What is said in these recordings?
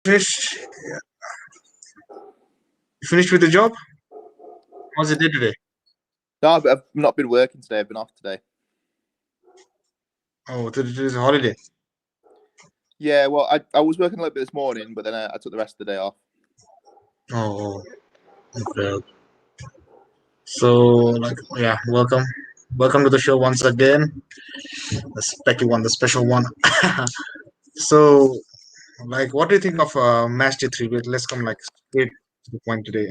finished? You finished with the job? How's it day today? No, I've not been working today. I've been off today. Oh, today's a holiday. Yeah, well, I was working a little bit this morning, but then I took the rest of the day off. Oh, okay. So, welcome to the show once again. The special one. So, what do you think of match day three? Let's come straight to the point today.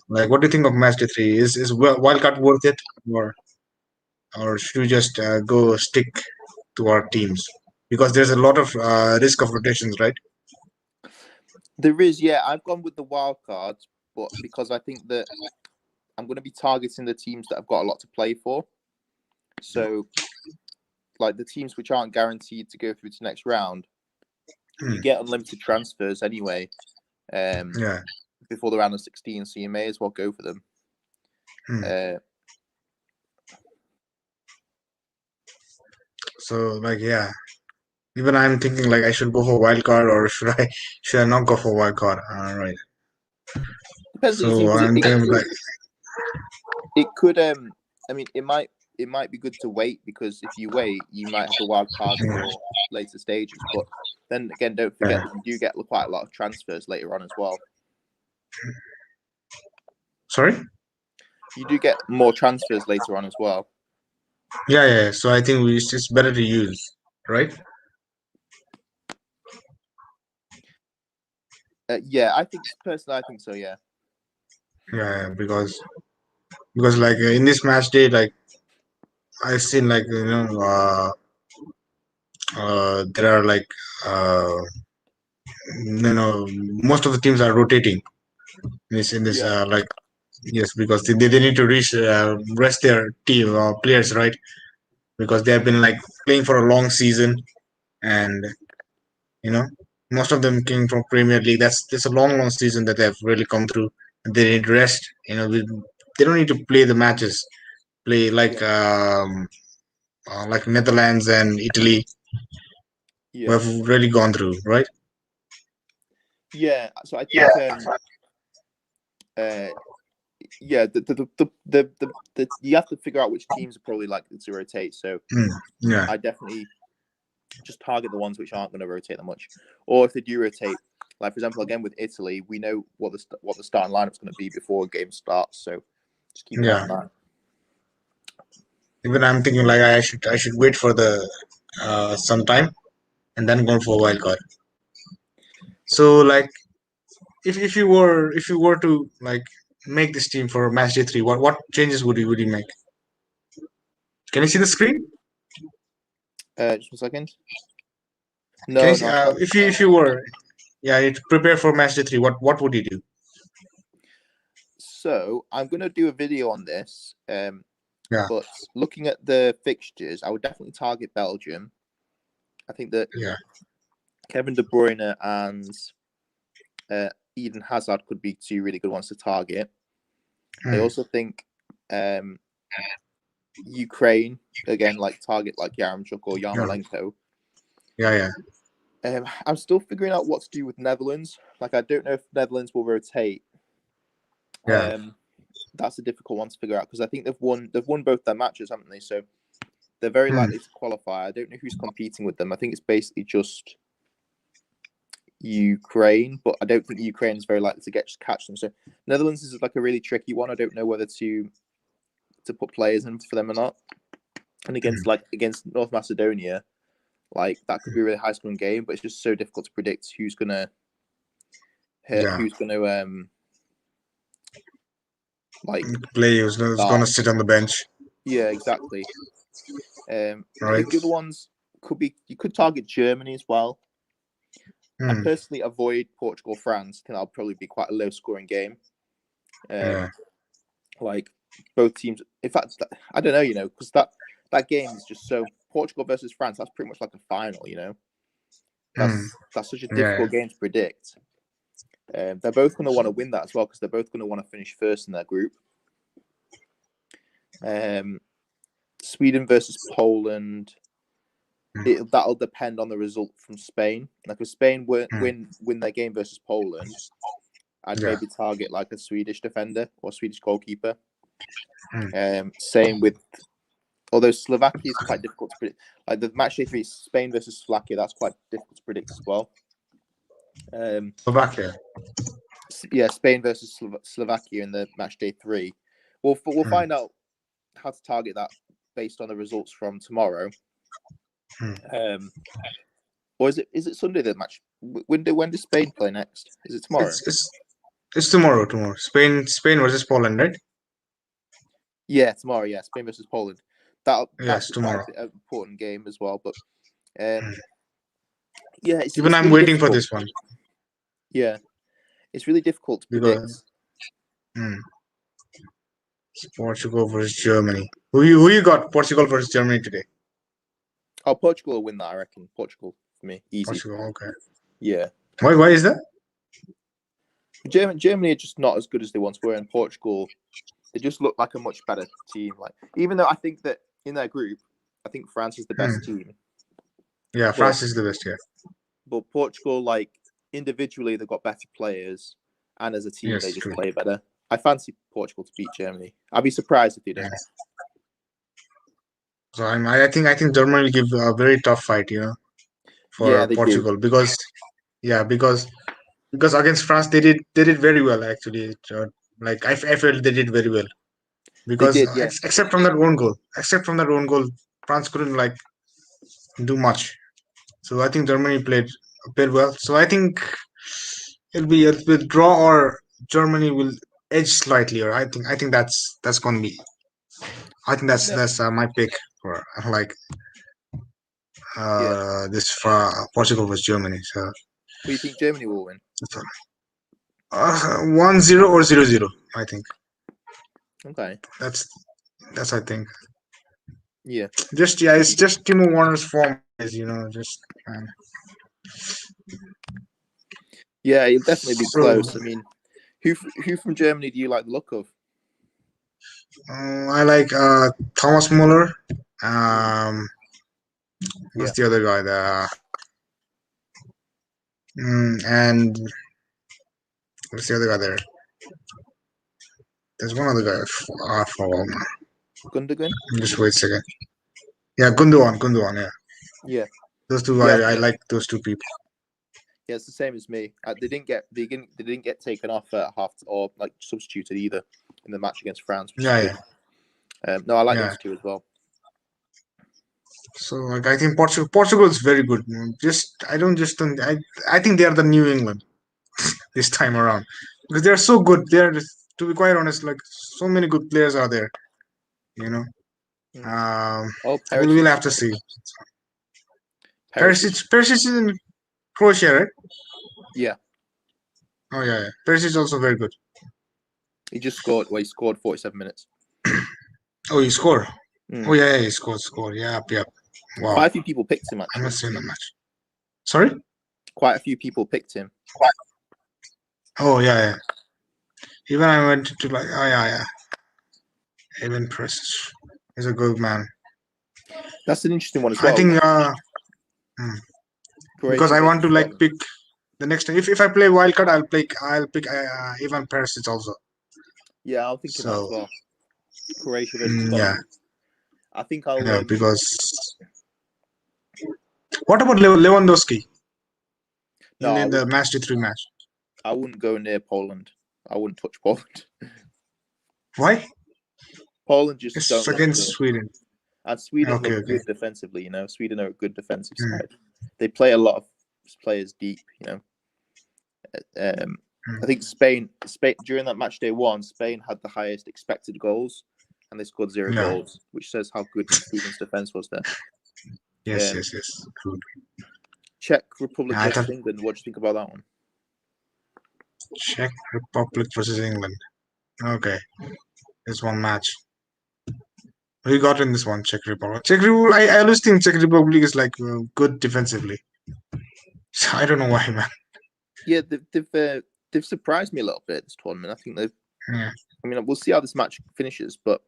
What do you think of match day three? Is wildcard worth it, or should we just go stick to our teams? Because there's a lot of risk of rotations, right? There is, yeah. I've gone with the wild cards, but because I think that I'm going to be targeting the teams that have got a lot to play for. So, like the teams which aren't guaranteed to go through to the next round, you get unlimited transfers anyway. Before the round of 16, so you may as well go for them. Even I'm thinking I should go for wild card or should I not go for wild card? All right. Depends. So I'm thinking it could. I mean, it might be good to wait, because if you wait, you might have the wild card for later stages. But then again, don't forget that you do get quite a lot of transfers later on as well. Sorry? You do get more transfers later on as well. Yeah. So I think it's better to use, right? Yeah, I think personally, I think so. Yeah. Yeah, because in this match day, I've seen there are most of the teams are rotating in this yes, because they need to rest their team players, right? Because they have been playing for a long season, and most of them came from Premier League. That's a long season that they've really come through. And they need rest. They don't need to play the matches. Play like Netherlands and Italy. Yeah. Have really gone through, right? Yeah. So I think yeah, the you have to figure out which teams are probably likely to rotate. So yeah, I definitely just target the ones which aren't going to rotate that much, or if they do rotate, like for example, again with Italy, we know what the starting lineup's going to be before a game starts. So just keep an eye on that. Even I'm thinking I should wait for the some time and then go for wild card. So if you were to make this team for match day three, what changes would you make? Can you see the screen? Just 1 second. No, if you were to prepare for match day three, what would you do? So I'm going to do a video on this. But looking at the fixtures, I would definitely target Belgium. I think that Kevin De Bruyne and Eden Hazard could be two really good ones to target. I also think Ukraine, again, target Yaremchuk or Yarmolenko. Yeah. I'm still figuring out what to do with Netherlands. I don't know if Netherlands will rotate. That's a difficult one to figure out, because I think they've won both their matches, haven't they? So they're very likely to qualify. I don't know who's competing with them. I think it's basically just Ukraine, but I don't think Ukraine is very likely to catch them. So Netherlands is a really tricky one. I don't know whether to put players in for them or not. And against North Macedonia, that could be a really high scoring game, but it's just so difficult to predict who's gonna play who's gonna sit on the bench. Yeah, exactly. Right. The other ones you could target Germany as well. I personally avoid Portugal, France. I think that'll probably be quite a low scoring game. Both teams. In fact, I don't know, because that game is just so Portugal versus France. That's pretty much like a final, That's such a difficult game to predict. They're both going to want to win that as well, because they're both going to want to finish first in their group. Sweden versus Poland. that'll depend on the result from Spain. Like if Spain win their game versus Poland, I'd maybe target like a Swedish defender or Swedish goalkeeper. Same with, although Slovakia is quite difficult to predict. Like the match day 3, Spain versus Slovakia, that's quite difficult to predict as well. Slovakia. Yeah, Spain versus Slovakia in the match day 3. We'll find out how to target that based on the results from tomorrow. Or is it Sunday the match? When does Spain play next? Is it tomorrow? It's tomorrow. Spain versus Poland, right? Yeah, tomorrow. Yeah, Spain versus Poland. That's tomorrow. quite an important game as well. But yeah, it's I'm really waiting difficult. for this one. Yeah, it's really difficult to predict. Portugal versus Germany. Who you got? Portugal versus Germany today. Oh, Portugal will win that, I reckon. Portugal for me, easy. Portugal, okay. Yeah. Why is that? Germany are just not as good as they once were, and Portugal, they just look like a much better team. Like, even though I think that in their group, I think France is the best team. Yeah, France is the best. Yeah. But Portugal, like individually, they've got better players, and as a team, they just play better. I fancy Portugal to beat Germany. I'd be surprised if they don't. So I think Germany will give a very tough fight, for Portugal because against France they did very well actually. Like I felt they did very well because except from that own goal, France couldn't like do much. So I think Germany played well. So I think it'll be a draw or Germany will edge slightly, or I think that's gonna be. I think that's my pick for like this for Portugal versus Germany. So, what do you think Germany will win? 1-0 or 0-0, I think. Okay. That's I think. Yeah. It's just Timo Werner's form, just. Yeah, it'll definitely be close. I mean, who from Germany do you like the look of? I like Thomas Muller. Who's the other guy? And what's the other guy there? There's one other guy. Gundogan? Just wait a second. Yeah, Gundogan. Yeah. Yeah. Those two guys, I like those two people. Yeah, it's the same as me. They didn't get taken off at half or like substituted either in the match against France. Which is good. No, I like those two as well. So like I think Portugal is very good. I think they are the New England this time around because they are so good. To be quite honest, like so many good players are there. We'll have to see. Perisic is in Croatia, right? Yeah. Oh yeah. Perisic is also very good. He just scored. Well, he scored 47 minutes. Oh, he scored. Oh yeah, he scored. Yep. Wow. Quite a few people picked him. Actually, I must say the match. Sorry. Quite a few people picked him. Oh yeah. Even I went to like Even Perisic is a good man. That's an interesting one as well. I think because I want to like pick the next time. If I play wildcard, I'll pick Ivan Perisic also. Yeah, I'm thinking that as well. Croatia versus Scotland. I think I'll. Because. What about Lewandowski? In the match to 3 match. I wouldn't go near Poland. I wouldn't touch Poland. Why? Poland just it's against Sweden. And Sweden look good defensively. Sweden are a good defensive side. They play a lot of players deep. I think Spain during that match day 1, Spain had the highest expected goals, and they scored 0 goals, which says how good Sweden's defense was there. Yes. Good. Czech Republic versus England. What do you think about that one? Czech Republic versus England. Okay, it's one match. We got in this one, Czech Republic. I always think Czech Republic is like good defensively. So I don't know why, man. Yeah, they've surprised me a little bit this tournament. I think they've. Yeah. I mean, we'll see how this match finishes, but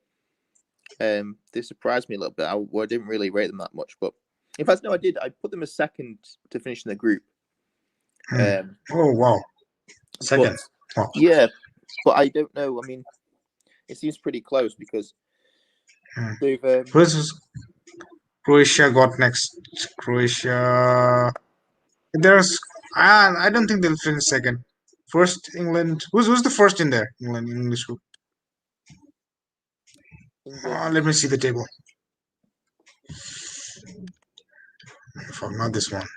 they surprised me a little bit. I didn't really rate them that much, but In fact, no, I did. I put them as second to finish in the group. Oh wow, second. But, Wow. yeah, but I don't know. I mean, it seems pretty close because they've. Croatia got next. Croatia. There's. I don't think they'll finish second. First, England. Who's the first in there? England in English group. Let me see the table. Fuck, not this one.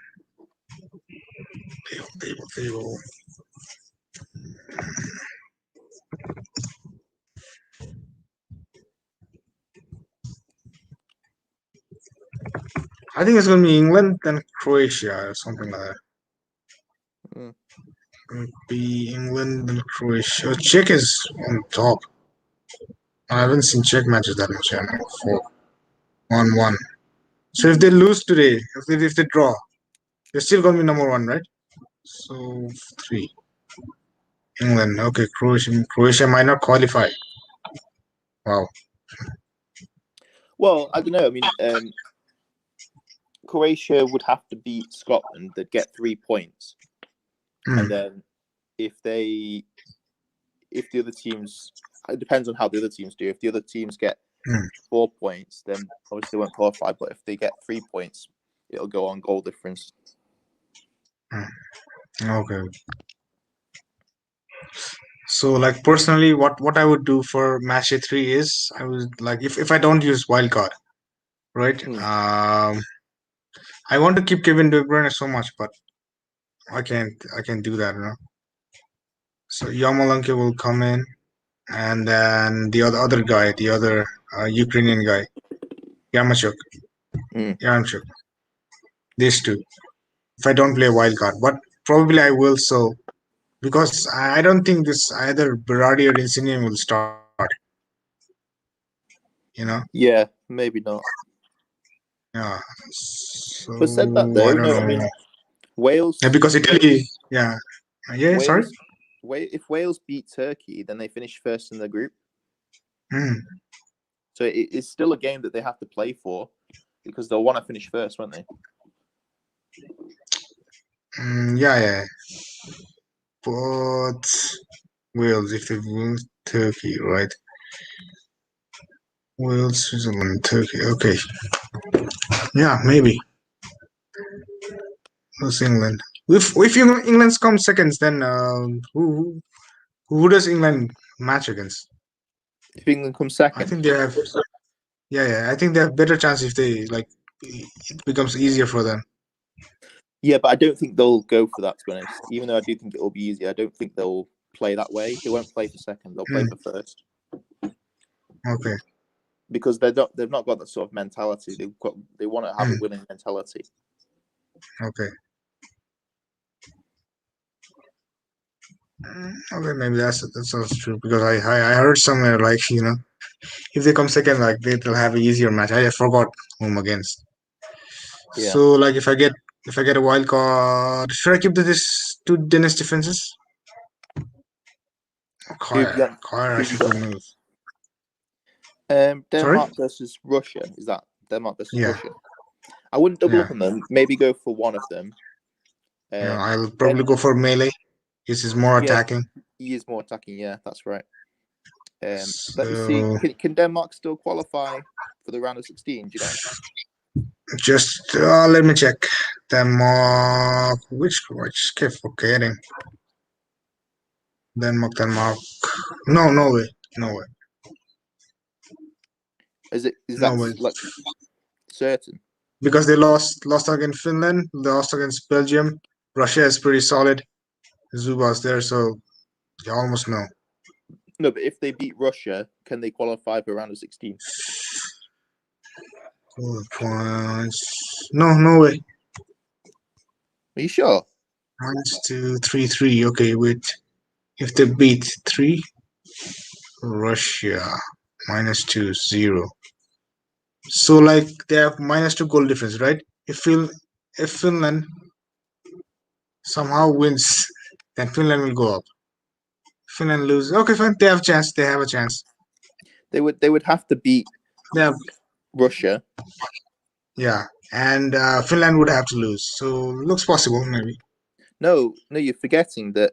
Table. I think it's gonna be England, then Croatia, or something like that. Be England, then Croatia. Czech is on top. I haven't seen Czech matches that much. I know. 4-1-1. So if they lose today, if they draw, they're still gonna be number one, right? So 3. England. Okay, Croatia might not qualify. Wow. Well, I don't know. I mean, Croatia would have to beat Scotland. They'd get 3 points, and then if the other teams, it depends on how the other teams do. If the other teams get 4 points, then obviously they won't qualify. But if they get 3 points, it'll go on goal difference. Okay. So, like personally, what I would do for match A3 is I would like if I don't use wildcard, right? I want to keep Kevin De Bruyne so much, but I can't do that, you know. So Yamalanke will come in, and then the other guy, the other Ukrainian guy, Yamachuk. Yamachuk. These two. If I don't play wildcard, but probably I will. So because I don't think this either Berardi or Insigne will start. You know. Yeah, maybe not. Yeah. So, But said that though, I mean, Wales. Yeah, because Italy. Yeah. Yeah. Wales, Sorry. If Wales beat Turkey, then they finish first in the group. So it's still a game that they have to play for because they'll want to finish first, won't they? Yeah. But Wales, if they win Turkey, right? Wales, Switzerland, Turkey. Okay. Yeah, maybe. Who's England? If England comes seconds, then who does England match against? If England comes second, I think they have. Yeah. I think they have better chance if they like. It becomes easier for them. Yeah, but I don't think they'll go for that. To be honest, even though I do think it will be easy, I don't think they'll play that way. They won't play for second. They'll play for first. Okay. Because they've not got that sort of mentality. They want to have a winning mentality. Okay. Okay, maybe that's true because I heard somewhere like if they come second like they'll have an easier match. I forgot whom against. Yeah. So like if I get a wild card, should I keep this 2 Danish defenses? Kyer I should remove. Denmark versus Russia. Is that Denmark versus Russia? I wouldn't double up on them. Maybe go for one of them. I'll probably go for melee. This is more attacking. He is more attacking. Yeah, that's right. Let me see. Can Denmark still qualify for the round of 16? Do you know? Just let me check. Denmark. Which keep forgetting. Denmark. No way. Is that like certain? Because they lost against Finland, they lost against Belgium. Russia is pretty solid. Zuba's there, so you almost know. No, but if they beat Russia, can they qualify for round of 16? 4 points. No way. Are you sure? 1, 2, 3, 3. Okay, wait. If they beat 3, Russia -2, 0. So like they have -2 goal difference, right? If Finland somehow wins, then Finland will go up. Finland lose. Okay, fine. They have a chance. They would have to beat Russia. Russia. Yeah. and Finland would have to lose. So looks possible, maybe. No, you're forgetting that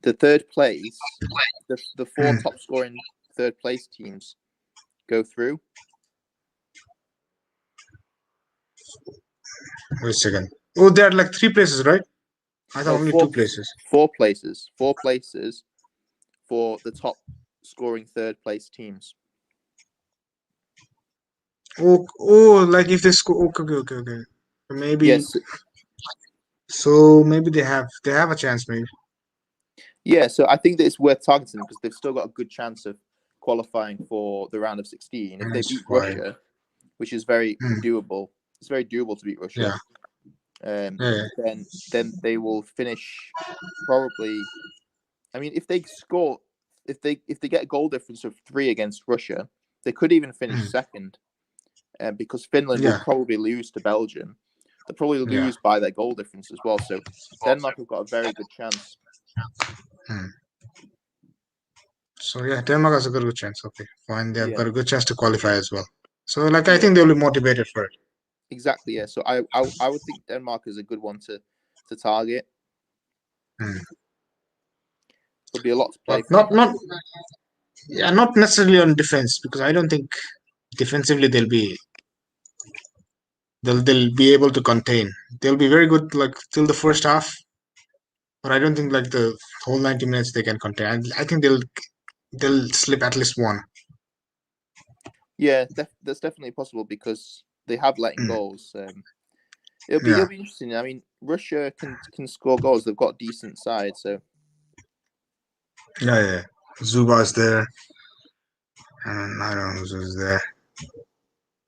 the third place, the four Hmm. top scoring third place teams go through. Wait a second. Oh, there are like 3 places, right? I thought No, only 2 places. 4 places. 4 places for the top scoring third place teams. Oh, like if they score. Okay. Maybe. Yes. So maybe they have a chance, maybe. Yeah, so I think that it's worth targeting them because they've still got a good chance of qualifying for the round of 16. If they That's beat fine. Russia, which is very Hmm. doable, it's very doable to beat Russia. Yeah. Then they will finish probably. I mean, if they score, if they get a goal difference of 3 against Russia, they could even finish second, because Finland will Yeah. probably lose to Belgium. They'll probably Yeah. lose by their goal difference as well. So Denmark have got a very good chance. Hmm. So yeah, Denmark has a good chance. Okay, fine. They've Yeah. got a good chance to qualify as well. So like I Yeah. think they'll be motivated for it. Exactly, yeah. So I would think Denmark is a good one to target. Hmm. There'll be a lot to play Not for. not yeah, not necessarily on defense because I don't think defensively they'll be able to contain. They'll be very good like till the first half, but I don't think like the whole 90 minutes they can contain. I think they'll slip at least one. Yeah, that's definitely possible because they have let in Hmm. goals. It'll Yeah. be interesting. I mean, Russia can score goals. They've got a decent side, so Yeah. Zuba's there, and I don't know who's there.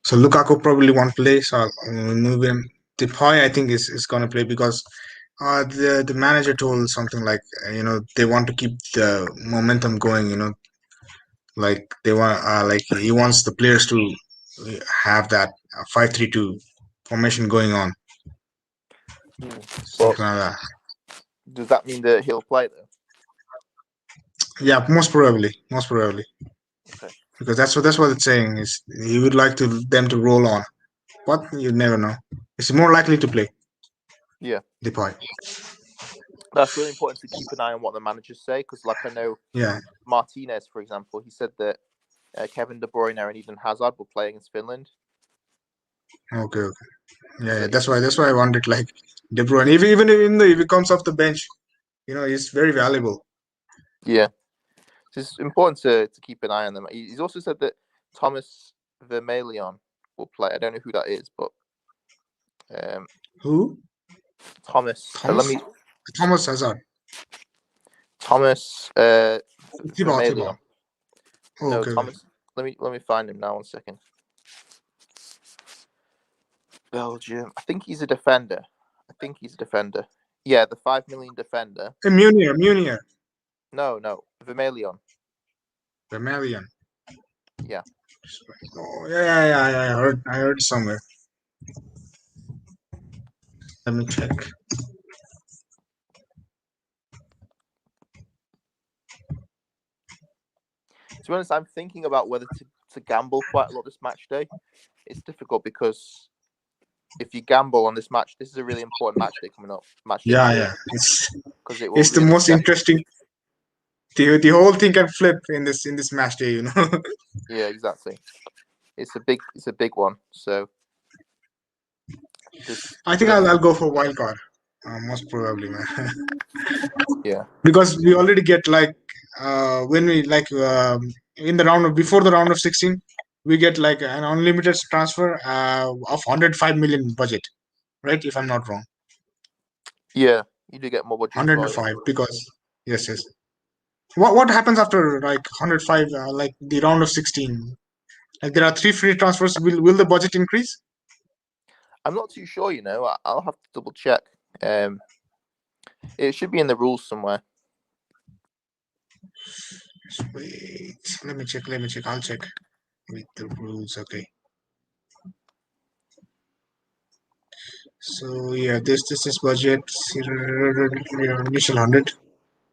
So Lukaku probably won't play, so I'll move him. Depay, I think is gonna play because the manager told something like they want to keep the momentum going. Like they want like he wants the players to have that 5-3-2 formation going on. But Something like that. does that mean that he'll play though? Yeah, most probably, Okay. because that's what it's saying is he would like them to roll on, but you never know. It's more likely to play Yeah, Depay. that's really important to keep an eye on what the managers say because, like, I know Yeah. Martinez, for example, he said that Kevin De Bruyne and Eden Hazard will play against Finland. Okay. Yeah, So that's why I wanted like De Bruyne. Even if he comes off the bench, he's very valuable. yeah, it's important to keep an eye on them. He's also said that Thomas Vermaelen will play. I don't know who that is, but Who? Thomas. Thomas Hazard. Thomas Thibaut. Vermaelen. Oh, No, okay. Thomas. Let me find him now. 1 second. Belgium. I think he's a defender. Yeah, the 5 million defender. Munier. No, Vermaelen. Vermaelen. Yeah. Oh, yeah. I heard somewhere. Let me check. To be honest, I'm thinking about whether to gamble quite a lot this match day. It's difficult because if you gamble on this match, this is a really important match day coming up. Yeah. It's the really most interesting. The whole thing can flip in this match day. Yeah, exactly. It's a big one. So I think I'll go for wildcard. Most probably, man. Yeah. Because we already get like when we like in the round of before the round of 16 we get like an unlimited transfer of 105 million budget, right? If I'm not wrong. Yeah, you do get more budget as well. 105 because yes. What happens after like 105 like the round of 16? Like there are 3 free transfers. Will the budget increase? I'm not too sure. I'll have to double check. It should be in the rules somewhere. Wait, let me check. I'll check with the rules. Okay. So yeah, this is budget initial 100,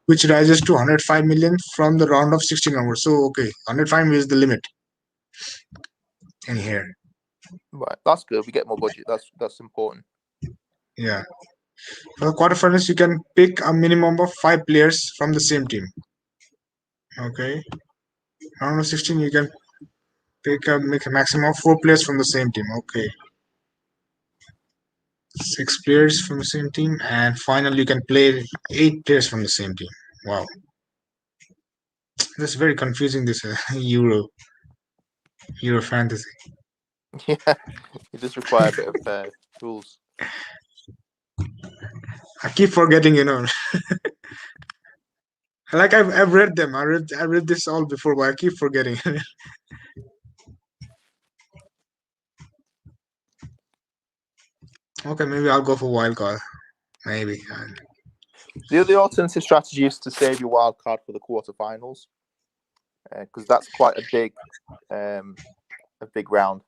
which rises to 105 million from the round of 16 onwards. So okay, 105 is the limit in here. Right, that's good. We get more budget. That's important. Yeah. For the quarterfinals, you can pick a minimum of 5 players from the same team. Okay. Round of 16, you can make a maximum of 4 players from the same team. Okay. 6 players from the same team, and final you can play 8 players from the same team. Wow. That's very confusing. This Euro fantasy. Yeah, it does require a bit of rules. I keep forgetting. Like I've read them. I read this all before, but I keep forgetting. Okay, maybe I'll go for wildcard. Maybe. The alternative strategy is to save your wild card for the quarterfinals, because that's quite a big round.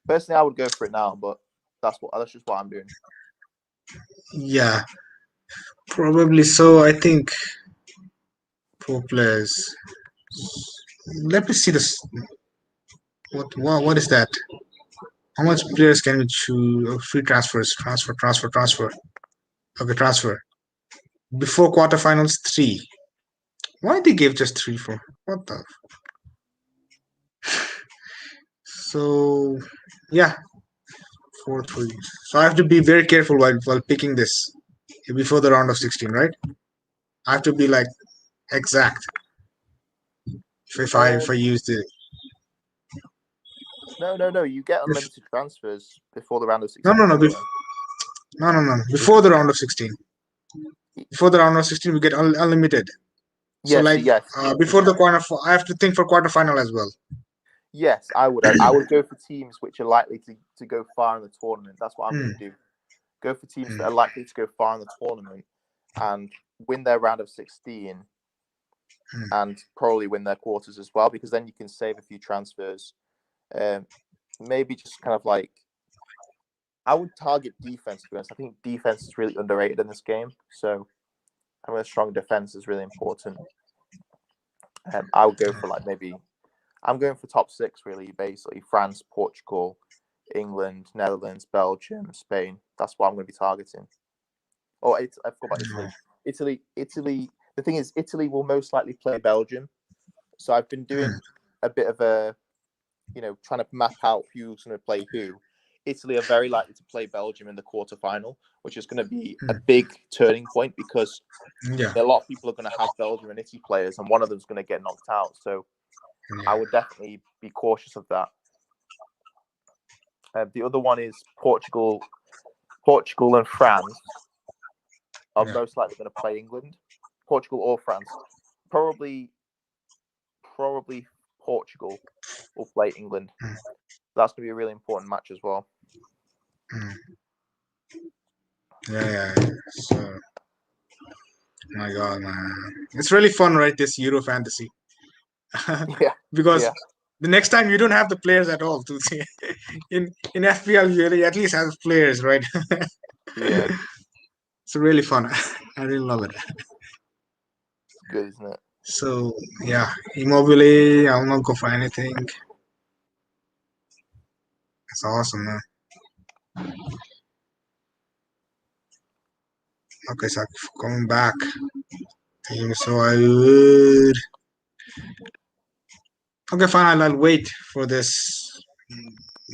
Personally, I would go for it now, but that's just what I'm doing. Yeah, probably so. I think 4 players. Let me see this. What is that? How much players can we choose? Free transfers. Transfer. Okay, transfer. Before quarterfinals, 3. Why they gave just 3 for? What the? So, yeah, 4 3. So I have to be very careful while picking this before the round of 16, right? I have to be like exact. If I use the No. You get unlimited transfers before the round of 16. no. Before the round of 16. Before the round of 16, we get unlimited. So Yes. Before the quarter, I have to think for quarterfinal as well. Yes, I would. I would go for teams which are likely to go far in the tournament. That's what I'm going to do. Go for teams that are likely to go far in the tournament and win their round of 16 and probably win their quarters as well, because then you can save a few transfers. Maybe just kind of like, I would target defense, to be honest. I think defense is really underrated in this game. So having a strong defense is really important. I would go for I'm going for top 6, really, basically. France, Portugal, England, Netherlands, Belgium, Spain. That's what I'm going to be targeting. Oh, I forgot about Italy. Italy. The thing is, Italy will most likely play Belgium. So I've been doing a bit of trying to map out who's going to play who. Italy are very likely to play Belgium in the quarterfinal, which is going to be a big turning point, because a lot of people are going to have Belgium and Italy players, and one of them is going to get knocked out. So I would definitely be cautious of that. The other one is Portugal and France are most likely going to play England. Portugal or France. Probably Portugal will play England. That's going to be a really important match as well. Yeah. So, my God, man, it's really fun, right? This Euro fantasy. Because the next time you don't have the players at all to see. In FPL you at least have players, right? Yeah. It's really fun. I really love it. It's good, isn't it? So yeah, Immobile, I'll not go for anything. It's awesome, man. Okay, so coming back. So I would. Okay, fine. I'll wait for this.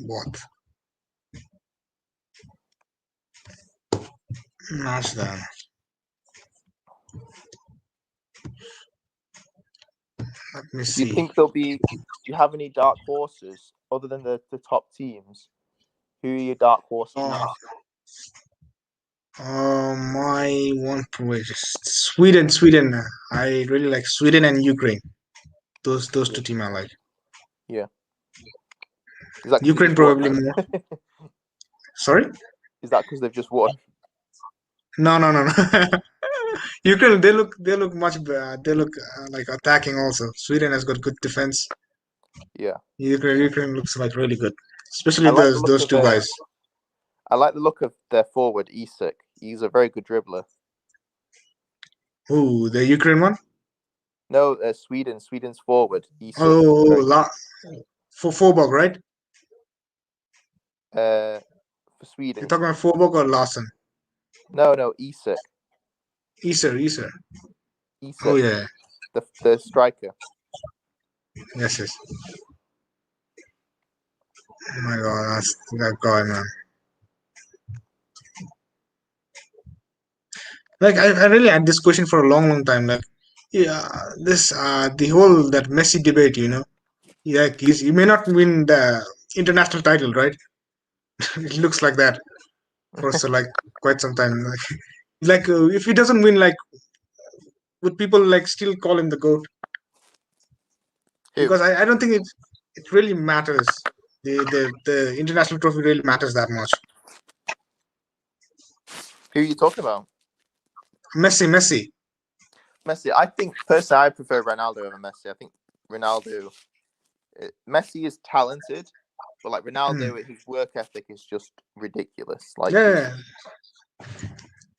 What? Match then. Let me see. Do you think there'll be? Do you have any dark horses other than the top teams? Who are your dark horses? My one point is Sweden. I really like Sweden and Ukraine. Those 2 teams I like. Yeah. Is that Ukraine probably more. Sorry? Is that because they've just won? No. Ukraine, they look much better. They look like attacking also. Sweden has got good defense. Yeah. Ukraine looks like really good, especially those 2 guys. I like the look of their forward, Isak. He's a very good dribbler. Who, the Ukraine one? No, Sweden. Sweden's forward. Isak. For Forborg, right? For You're Sweden. talking about Forborg or Larson? No, Isak. Iser. Oh Isak, yeah, the striker. yes. Oh my God, that's that guy, man. Like I really had this question for a long time. Like, yeah, this the whole that Messi debate, Like he may not win the international title, right? It looks like that for so like quite some time. Like if he doesn't win, like would people like still call him the goat? Who? Because I don't think it really matters. The international trophy really matters that much. Who are you talking about? Messi. Messi. I think personally, I prefer Ronaldo over Messi. I think Ronaldo. Messi is talented, but like Hmm. Ronaldo, his work ethic is just ridiculous. Like Yeah,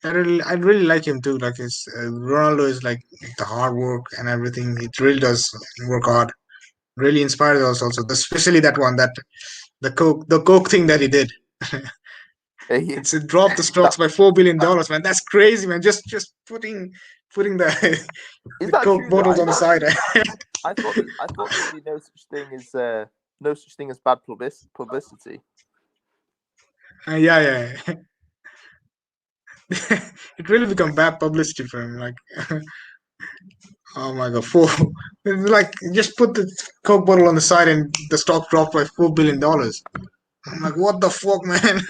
I really like him too. Like his Ronaldo is like the hard work and everything. It really does work hard. Really inspires us also, especially that one that the coke thing that he did. he, It dropped the that stocks by $4 billion, man. That's crazy, man. Just putting the is the that coke true though? bottles on the side. I thought there'd be no such thing as bad publicity. Yeah. It really become bad publicity for him. Like, oh my god, like just put the coke bottle on the side and the stock dropped by $4 billion. I'm like, what the fuck, man?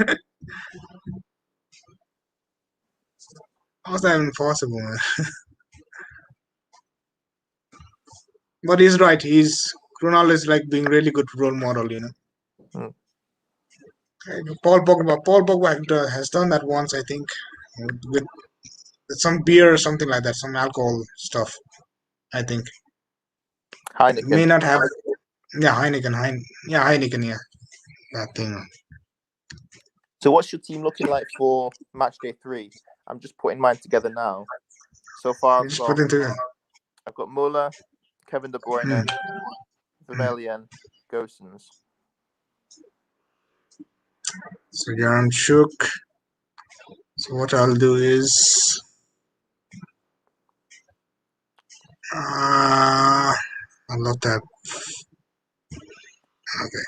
How's that even possible, man? But he's right. Ronaldo is like being really good role model. Hmm. Paul Pogba has done that once, I think, with some beer or something like that, some alcohol stuff. I think Heineken. may not have. Yeah, Heineken. Yeah, that thing. So, what's your team looking like for match day 3? I'm just putting mine together now. So far, You just put into. I've got Muller, Kevin De Bruyne, Mm, mm. Vermeulen, Gosens. So Yaram shook. So what I'll do is, I love that. Okay,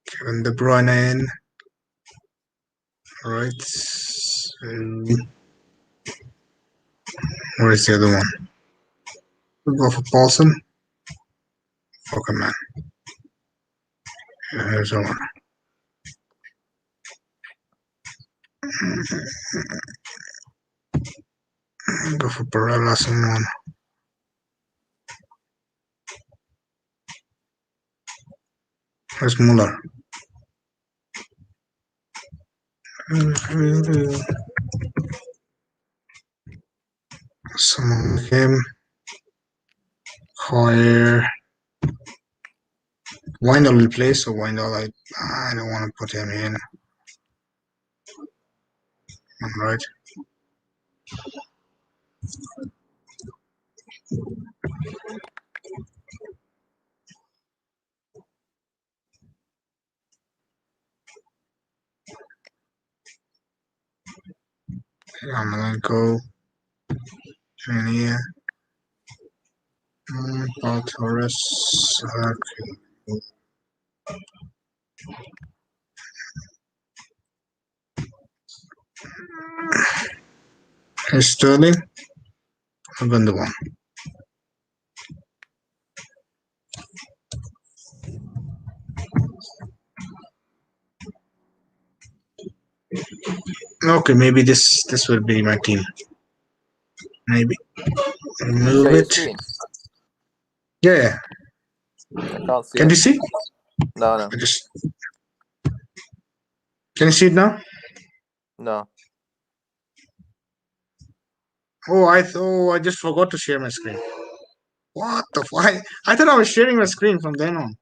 Kevin De Bruyne in. All right. Where is the other one? We'll go for Paulson. Okay, man. Here's the one. Go for Barella, someone. Where's Muller? Someone like him. Hoyer. Windle will play, so Windle, I don't want to put him in. All right. Yamalenko. Jania. Paul Torres. Sterling. I've been the one. Okay, maybe this will be my team. Maybe Did you remove share your it. screen? Yeah. I can't see Can it. you see? No. I just can you see it now? No. I just forgot to share my screen. What the fuck? I thought I was sharing my screen from then on.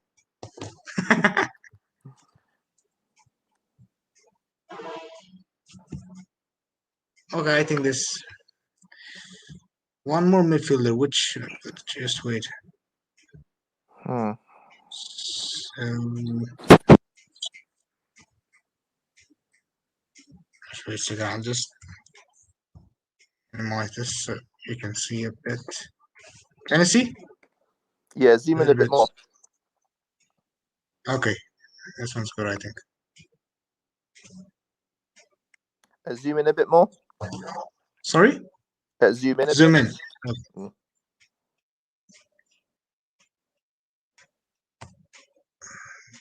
Okay, I think this one more midfielder. Which should I put? Just wait. Hmm. Wait a second, I'll just minimize this so you can see a bit. Can you see? Yeah, zoom in a bit more. Okay, this one's good, I think. Zoom in a bit more. Sorry? Zoom in a Zoom bit. in. Okay.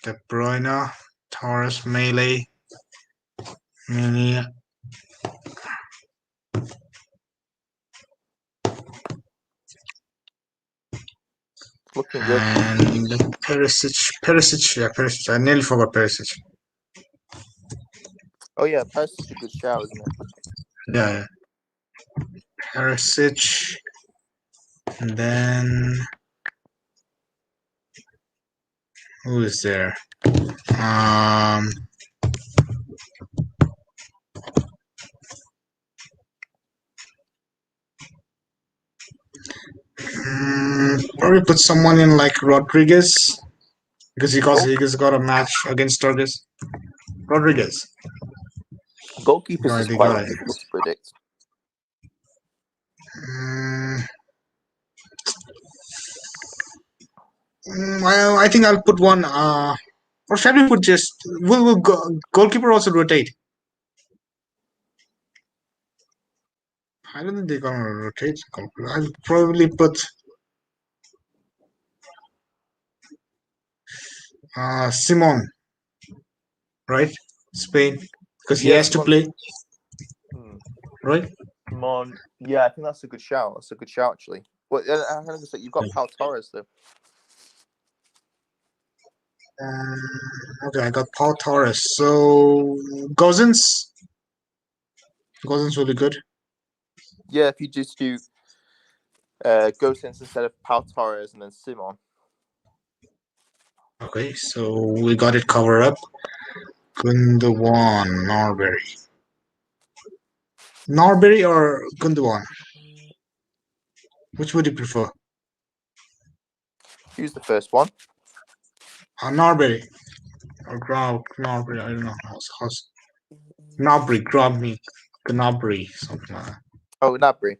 De Bruyne, Torres, Melee, Mini. Looking good. And Perisic, yeah, Perisic. I nearly forgot Perisic. Oh yeah, Paris is a good shout, isn't it? Yeah. Perisic. And then who is there? Probably put someone in like Rodriguez because he's got a match against Turgis. Rodriguez. Goalkeepers is The quite guy. difficult to predict. I think I'll put one. Or shall we put just? Will goalkeeper also rotate? I don't think they're gonna rotate. I'll probably put Simon, right? Spain, because he Yeah, has to play, right? Simon. Yeah, I think that's a good shout. That's a good shout, actually. Well, hang on a sec. You've got Pau Torres though. Okay, I got Paul Torres. So Gozens will be good. Yeah, if you just do Gosens instead of Pau Torres and then Simon. Okay, so we got it covered up. Gundogan, Norbury or Gundogan? Which would you prefer? Who's the first one? Norbury or Norbury. I don't know. How's Norbury, Gnabry, something like that. Oh, Gnabry.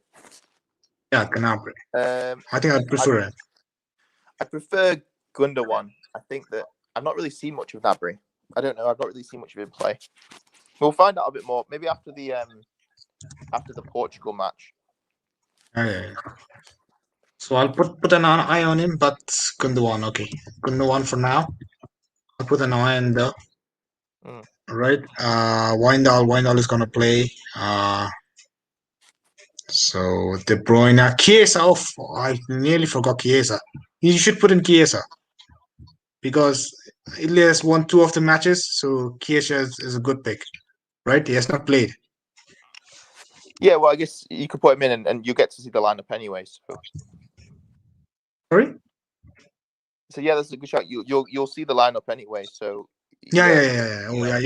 Yeah, Gnabry. I think I'd prefer it. I prefer Gundogan. I think that I've not really seen much of Gnabry. I don't know. I've not really seen much of him play. We'll find out a bit more maybe after the Portugal match. Yeah. So I'll put an eye on him, but Gundogan, okay. Gundogan for now. I'll put an eye on the right. Windal is gonna play. So De Bruyne, Chiesa. Oh, I nearly forgot Chiesa. You should put in Chiesa because Italy has won 2 of the matches, so Chiesa is a good pick, right? He has not played. Yeah, well, I guess you could put him in, and you get to see the lineup anyway. So. Sorry. So yeah, that's a good shot. You'll see the lineup anyway. So Yeah. Oh yeah.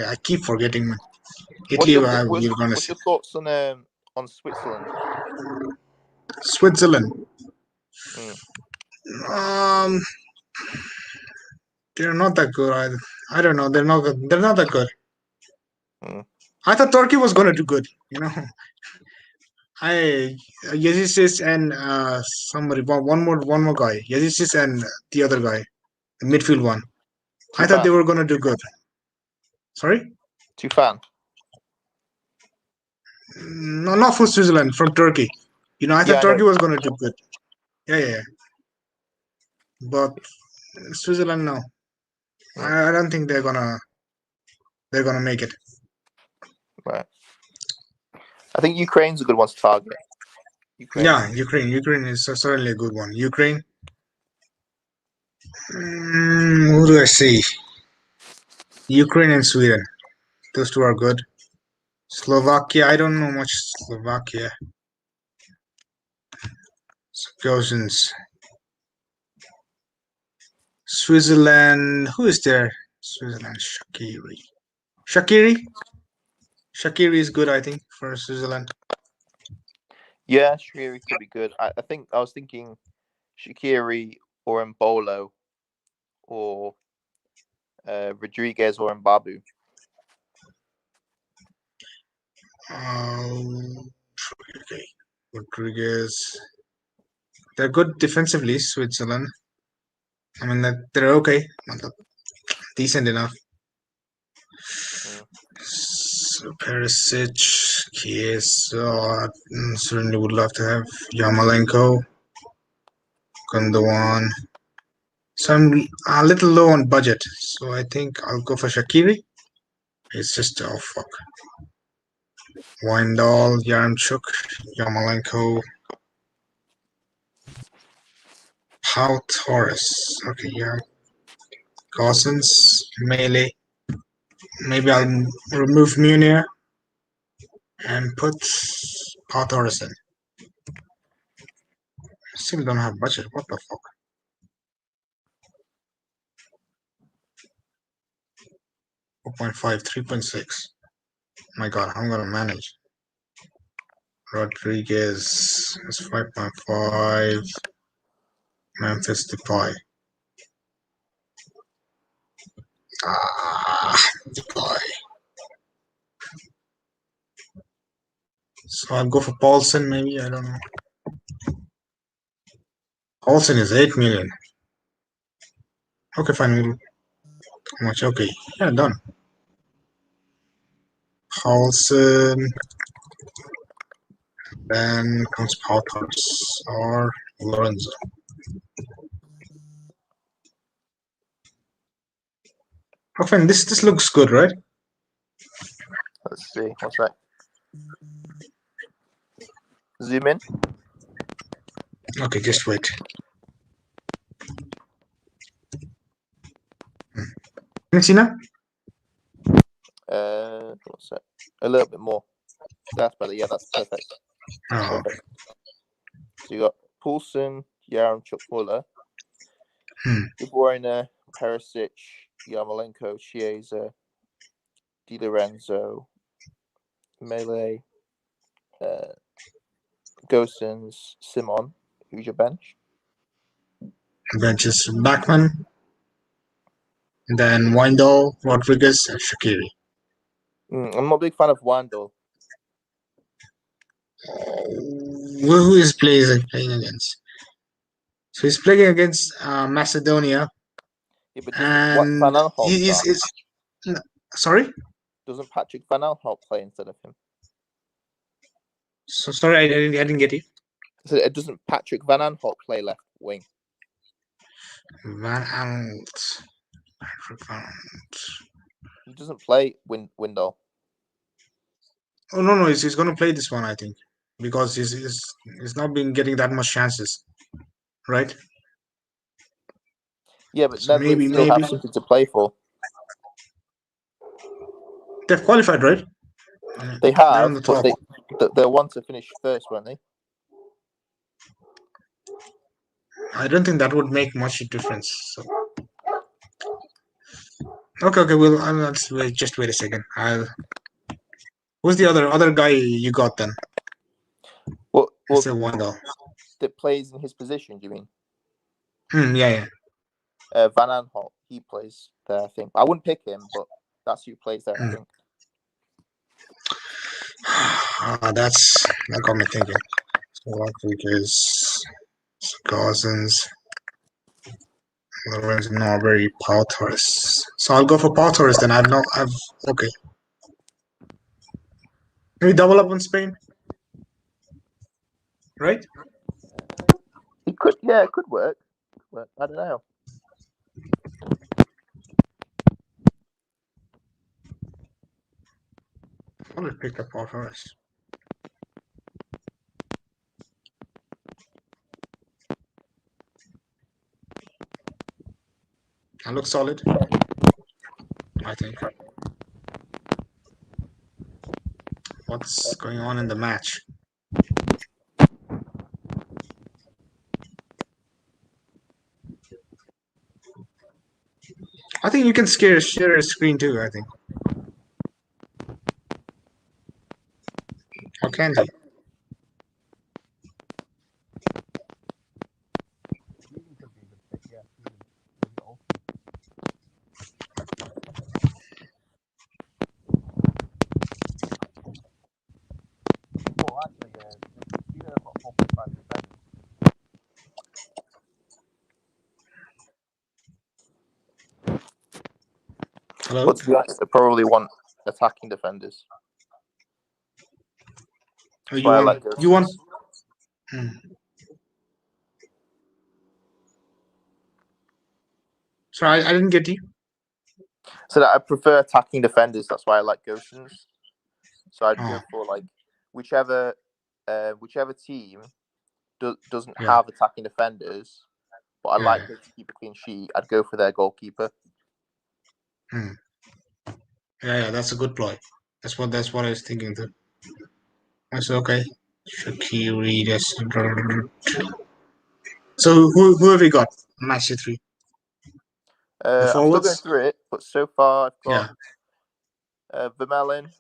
I keep forgetting. Italy. What's your thoughts on Switzerland? Switzerland. They're not that good. I don't know. They're not good. They're not that good. I thought Turkey was gonna do good. Yazidis and somebody one more guy. Yazidis and the other guy, the midfield one. I thought they were gonna do good. Sorry? Tufan. No, not for Switzerland, from Turkey. I thought Turkey was gonna do good. Yeah. But Switzerland, no. I don't think they're gonna make it. Right. I think Ukraine's a good one to target. Ukraine. Yeah, Ukraine is certainly a good one. Ukraine. Who do I see? Ukraine and Sweden. Those two are good. Slovakia. I don't know much Slovakia. Gosens. Switzerland. Who is there? Switzerland. Shaqiri is good, I think, for Switzerland. Yeah, Shaqiri could be good. I think I was thinking Shaqiri or Mbolo, or Rodriguez or Mbabu? Okay. Rodriguez. They're good defensively, Switzerland. I mean, they're okay. Decent enough. So Perisic, Chiesa, certainly would love to have Yarmolenko, Gundogan. So I'm a little low on budget, so I think I'll go for Shaqiri. It's just, oh fuck. Wijndal, Yaremchuk, Yarmolenko, Pau Torres. Okay, yeah. Cousins, Melee. Maybe I'll remove Munir and put Pau Torres in. Still don't have budget. What the fuck? 4.5, 3.6. My god, I'm gonna manage. Rodriguez is 5.5. Memphis Depay. Depay. So I'll go for Paulson, maybe. I don't know. Paulson is 8 million. Okay, fine. How much? Okay, yeah, done. Paulson. Then comes Potters or Lorenzo. Okay, this looks good, right? Let's see. What's that? Zoom in. Okay, just wait. Can you see now? What's that? A little bit more. That's better. Yeah, that's perfect. Oh, Perfect. So you got Poulsen, Yaremchuk, Muller, De Bruyne, Perisic, Yarmolenko, Chiesa, Di Lorenzo, Melee, Gosens, Simon. Who's your bench? bench is Backman. Then Wijndal, Rodriguez, and Shaqiri. I'm not a big fan of Wandel. Who is playing against? So he's playing against Macedonia. Yeah, but And Van Aanholt is sorry? Doesn't Patrick Van Aanholt play instead of him? So sorry, I didn't get you. So doesn't Patrick Van Aanholt play left wing? Van Aanholt. Patrick Van Aanholt. He doesn't play Windle. Oh no, he's going to play this one, I think, because he's not been getting that much chances, right? Yeah, but So Netherlands still have something to play for. They've qualified, right? They They're have, on the top. but they'll want to finish first, won't they? I don't think that would make much difference. So. Okay. Well, let's wait. Just wait a second. Who's the other guy you got then? Well, Wandel. That plays in his position. Do you mean? Yeah. Van Aanholt. He plays there, I think. I wouldn't pick him, but that's who plays there, I think. That got me thinking. So Rodriguez, Gosens, Lorenzo Norbury, Pau Torres. So I'll go for Pau Torres then. I've okay. Can we double up on Spain? Right? It could work. I don't know. I'll just pick up Pau Torres. I look solid, I think. What's going on in the match? I think you can share a screen too, I think. Or can you? Hello. But to be honest, I probably want attacking defenders. Oh, That's why I like you want? Gosens. Hmm. Sorry, I didn't get you. So that I prefer attacking defenders. That's why I like Gosens. So I'd Oh, go for like whichever team doesn't yeah. have attacking defenders, but I like them to keep a clean sheet. I'd go for their goalkeeper. Yeah, that's a good ploy. That's what I was thinking too. That's okay. Shakiri, yes. So who have we got? Match 3. The I'm still going forwards? through it, but so far I've got Yeah. Vermaelen,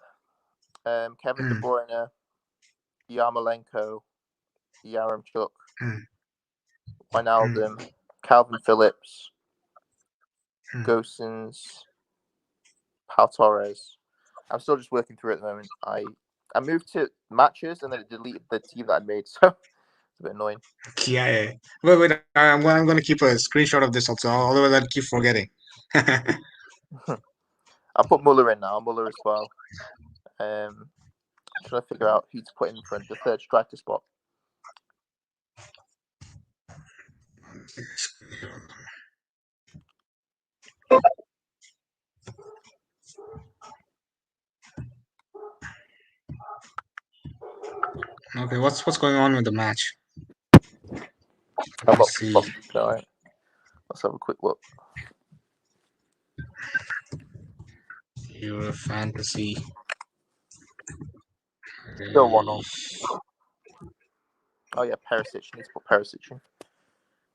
Kevin De Mm, Bruyne, Yarmolenko, Yaremchuk, mm, mm, Wijnaldum, Calvin Phillips, mm. Gosens, Pau Torres. I'm still just working through it at the moment. I moved to matches and then it deleted the team that I made, so it's a bit annoying. Yeah. Wait. I'm going to keep a screenshot of this also. Otherwise, I'll keep forgetting. I'll put Muller in now. Muller as well. I'm trying to figure out who to put in front, the third striker spot. Okay, what's going on with the match? I'm Let's see. all right. Let's have a quick look. Euro Fantasy. Still 1-0. Oh yeah, Perisic. Needs to put Perisic in.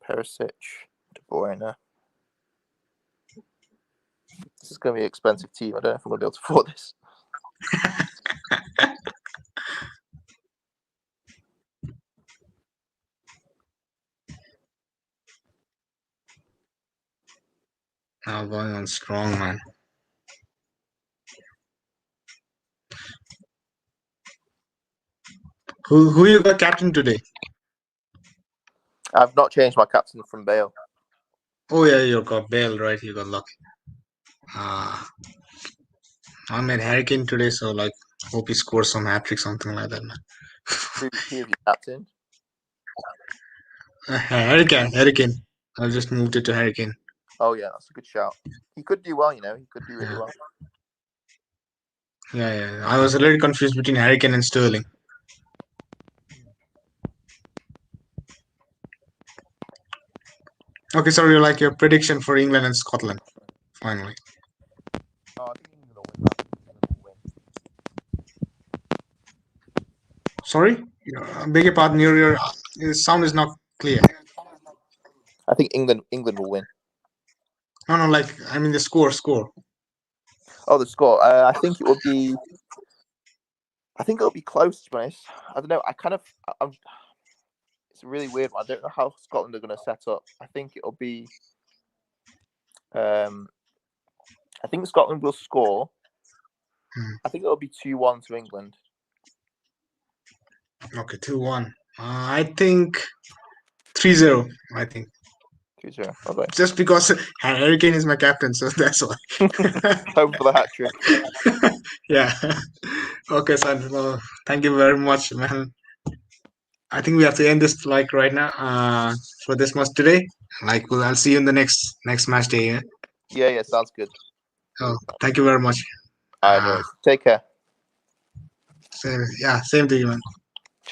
Perisic, De Bruyne. This is going to be an expensive team. I don't know if I'm going to be able to afford this. Now going on strong, man. Who you got captain today? I've not changed my captain from Bale. Oh yeah, you got Bale, right? You got lucky. I made Harry Kane today, so like hope he scores some hat trick, something like that, man. Who have you captained? Harry Kane. I just moved it to Harry Kane. Oh yeah, that's a good shout. He could do well, you know. He could do really Yeah. well. Yeah. I was a little confused between Harry Kane and Sterling. Okay, so you like your prediction for England and Scotland, finally. Oh, I think England will win that. England will win. Sorry, beg your pardon. Your sound is not clear. I think England will win. No, like I mean the score. Oh, the score. I think it will be. I think it'll be close. To be honest, I don't know. It's a really weird one. I don't know how Scotland are going to set up. I think it'll be. I think Scotland will score. I think it'll be 2-1 to England. Okay, 2-1. I think 3-0. I think 2-0. Okay. just because Harry Kane is my captain, so that's why. Hope for the hat trick. Yeah. Okay, son. Well, thank you very much, man. I think we have to end this like right now. For this match today. Like, I'll see you in the next match day. Yeah? Yeah, sounds good. Oh, thank you very much. I know. Take care. Same to you, man.